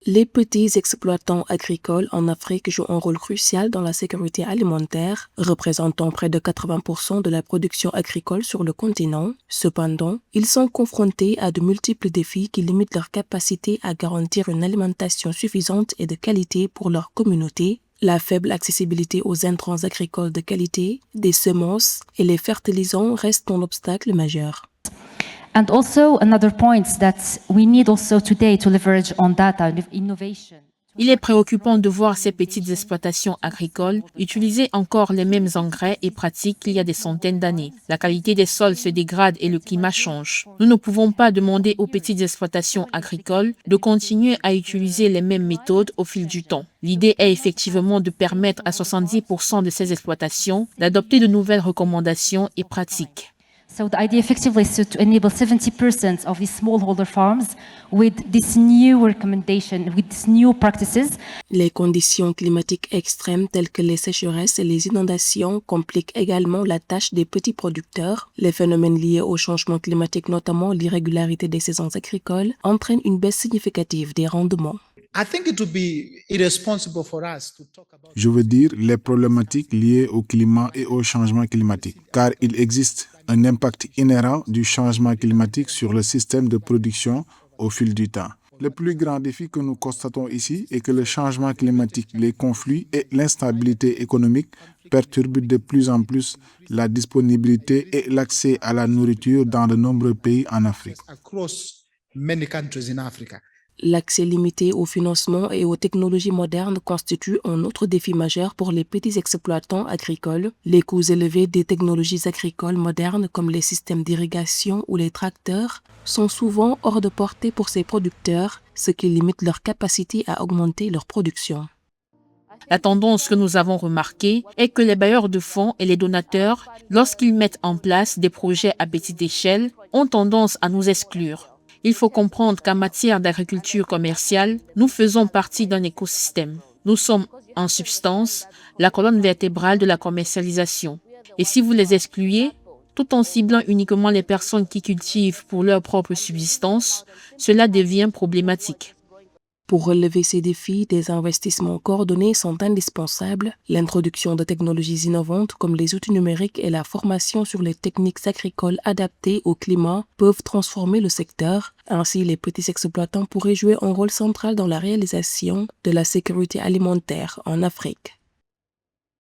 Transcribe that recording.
Les petits exploitants agricoles en Afrique jouent un rôle crucial dans la sécurité alimentaire, représentant près de 80% de la production agricole sur le continent. Cependant, ils sont confrontés à de multiples défis qui limitent leur capacité à garantir une alimentation suffisante et de qualité pour leur communauté. La faible accessibilité aux intrants agricoles de qualité, des semences et les fertilisants restent un obstacle majeur. And also another point that we need also today to leverage on data and innovation. Il est préoccupant de voir ces petites exploitations agricoles utiliser encore les mêmes engrais et pratiques qu'il y a des centaines d'années. La qualité des sols se dégrade et le climat change. Nous ne pouvons pas demander aux petites exploitations agricoles de continuer à utiliser les mêmes méthodes au fil du temps. L'idée est effectivement de permettre à 70% de ces exploitations d'adopter de nouvelles recommandations et pratiques. So the idea effectively is to enable 70% of these smallholder farms with this new recommendation, with these new practices. Les conditions climatiques extrêmes telles que les sécheresses et les inondations compliquent également la tâche des petits producteurs. Les phénomènes liés au changement climatique, notamment l'irrégularité des saisons agricoles, entraînent une baisse significative des rendements. Je veux dire les problématiques liées au climat et au changement climatique, car il existe un impact inhérent du changement climatique sur le système de production au fil du temps. Le plus grand défi que nous constatons ici est que le changement climatique, les conflits et l'instabilité économique perturbent de plus en plus la disponibilité et l'accès à la nourriture dans de nombreux pays en Afrique. L'accès limité au financement et aux technologies modernes constitue un autre défi majeur pour les petits exploitants agricoles. Les coûts élevés des technologies agricoles modernes comme les systèmes d'irrigation ou les tracteurs sont souvent hors de portée pour ces producteurs, ce qui limite leur capacité à augmenter leur production. La tendance que nous avons remarquée est que les bailleurs de fonds et les donateurs, lorsqu'ils mettent en place des projets à petite échelle, ont tendance à nous exclure. Il faut comprendre qu'en matière d'agriculture commerciale, nous faisons partie d'un écosystème. Nous sommes, en substance, la colonne vertébrale de la commercialisation. Et si vous les excluez, tout en ciblant uniquement les personnes qui cultivent pour leur propre subsistance, cela devient problématique. Pour relever ces défis, des investissements coordonnés sont indispensables. L'introduction de technologies innovantes comme les outils numériques et la formation sur les techniques agricoles adaptées au climat peuvent transformer le secteur. Ainsi, les petits exploitants pourraient jouer un rôle central dans la réalisation de la sécurité alimentaire en Afrique.